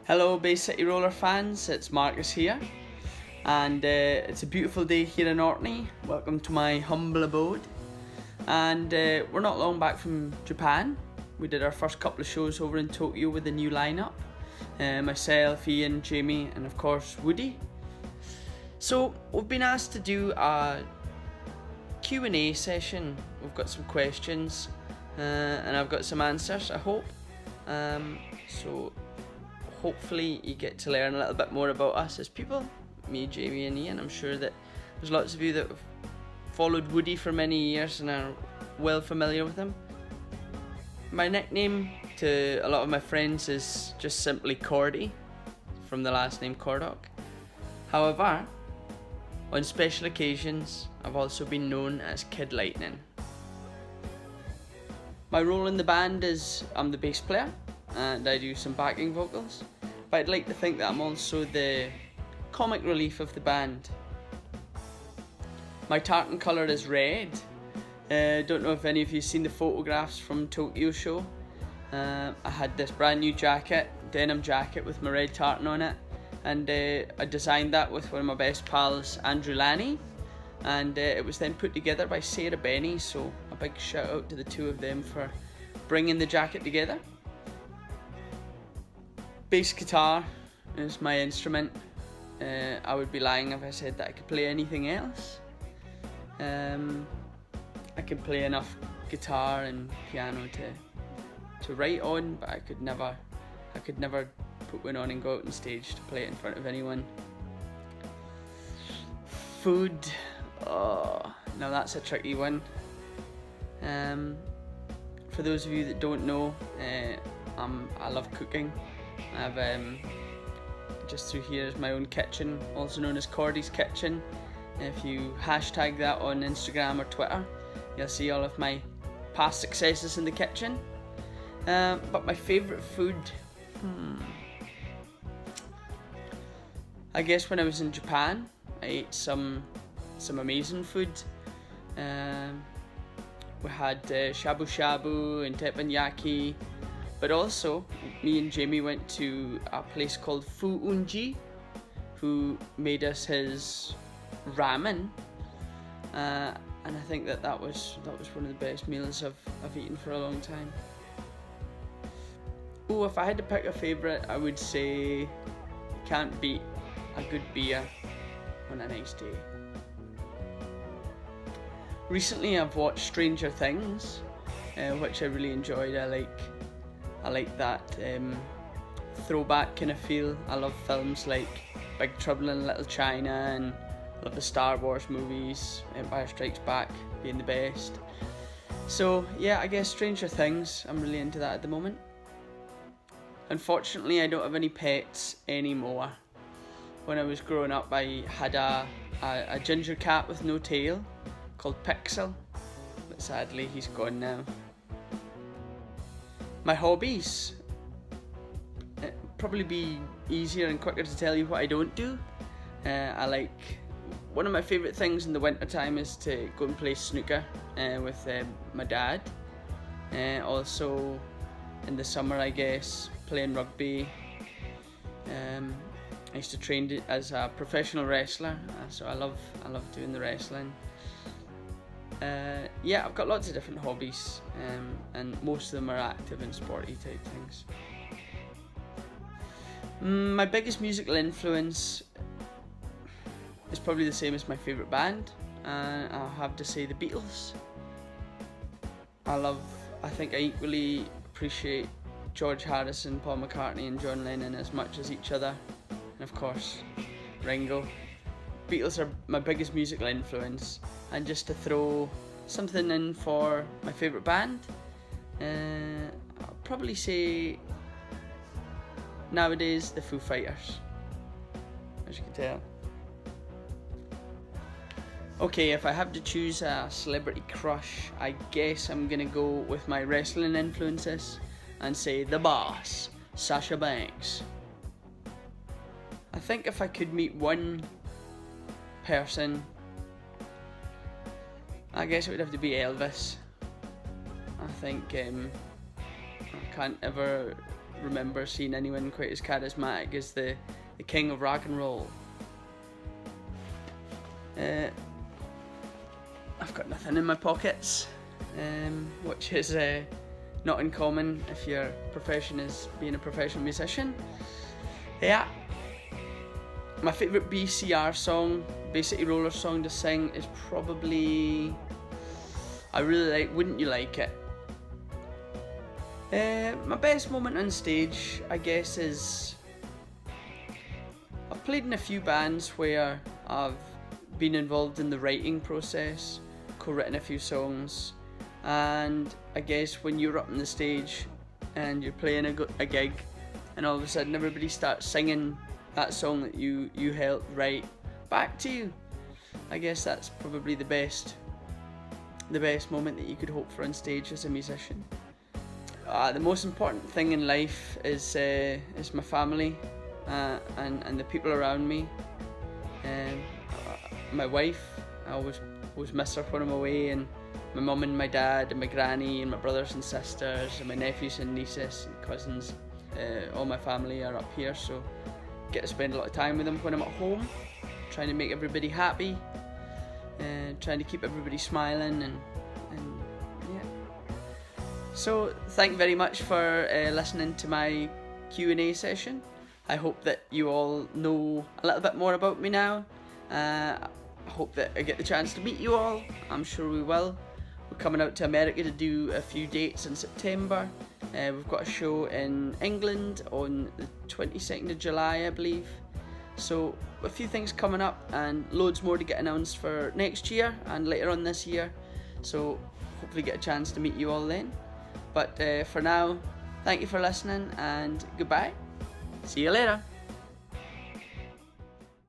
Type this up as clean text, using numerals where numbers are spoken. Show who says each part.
Speaker 1: Hello Bay City Roller fans, it's Marcus here, and it's a beautiful day here in Orkney. Welcome to my humble abode, and we're not long back from Japan. We did our first couple of shows over in Tokyo with the new lineup, myself, Ian, Jamie, and of course Woody. So we've been asked to do a Q&A session. We've got some questions and I've got some answers, I hope. So hopefully you get to learn a little bit more about us as people, me, Jamie and Ian. I'm sure that there's lots of you that have followed Woody for many years and are well familiar with him. My nickname to a lot of my friends is just simply Cordy, from the last name Cordock. However, on special occasions, I've also been known as Kid Lightning. My role in the band is I'm the bass player and I do some backing vocals, but I'd like to think that I'm also the comic relief of the band. My tartan colour is red. Don't know if any of you have seen the photographs from Tokyo show. I had this brand new jacket, denim jacket with my red tartan on it, and I designed that with one of my best pals, Andrew Lanny, and it was then put together by Sarah Benny, so a big shout out to the two of them for bringing the jacket together. Bass guitar is my instrument. I would be lying if I said that I could play anything else. I can play enough guitar and piano to write on, but I could never put one on and go out on stage to play it in front of anyone. Food, oh, now that's a tricky one. For those of you that don't know, I love cooking. I've just through here is my own kitchen, also known as Cordy's Kitchen. If you hashtag that on Instagram or Twitter, you'll see all of my past successes in the kitchen. But my favourite food, I guess when I was in Japan, I ate some amazing food. We had shabu shabu and teppanyaki, but also me and Jamie went to a place called Fu Unji, who made us his ramen, and I think that was one of the best meals I've eaten for a long time. Oh, if I had to pick a favourite, I would say can't beat a good beer on a nice day. Recently I've watched Stranger Things, which I really enjoyed. I like that throwback kind of feel. I love films like Big Trouble in Little China, and I love the Star Wars movies, Empire Strikes Back being the best. So yeah, I guess Stranger Things, I'm really into that at the moment. Unfortunately, I don't have any pets anymore. When I was growing up, I had a ginger cat with no tail called Pixel, but sadly he's gone now. My hobbies, it'd probably be easier and quicker to tell you what I don't do. One of my favourite things in the winter time is to go and play snooker with my dad. Also in the summer, I guess, playing rugby. I used to train as a professional wrestler, so I love doing the wrestling. Yeah, I've got lots of different hobbies, and most of them are active and sporty type things. My biggest musical influence is probably the same as my favourite band, and I'll have to say the Beatles. I think I equally appreciate George Harrison, Paul McCartney and John Lennon as much as each other, and of course Ringo. Beatles are my biggest musical influence, and just to throw something in for my favourite band, I'll probably say nowadays the Foo Fighters, as you can tell. Okay, if I have to choose a celebrity crush, I guess I'm gonna go with my wrestling influences and say the boss, Sasha Banks. I think if I could meet one person, I guess it would have to be Elvis. I think I can't ever remember seeing anyone quite as charismatic as the king of rock and roll. I've got nothing in my pockets, which is not uncommon if your profession is being a professional musician. Yeah. My favourite BCR song, Bay City Roller song to sing is probably, I really like Wouldn't You Like It. My best moment on stage, I guess, is I've played in a few bands where I've been involved in the writing process, co-written a few songs, and I guess when you're up on the stage and you're playing a gig and all of a sudden everybody starts singing that song that you helped write back to you, I guess that's probably the best moment that you could hope for on stage as a musician. The most important thing in life is my family and the people around me. My wife, I always miss her when I'm away, and my mum and my dad and my granny and my brothers and sisters and my nephews and nieces and cousins. All my family are up here, so get to spend a lot of time with them when I'm at home, trying to make everybody happy, trying to keep everybody smiling, and yeah. So thank you very much for listening to my Q&A session. I hope that you all know a little bit more about me now. I hope that I get the chance to meet you all. I'm sure we will. We're coming out to America to do a few dates in September. We've got a show in England on the 22nd of July, I believe. So a few things coming up and loads more to get announced for next year and later on this year. So hopefully get a chance to meet you all then. But for now, thank you for listening and goodbye. See you later.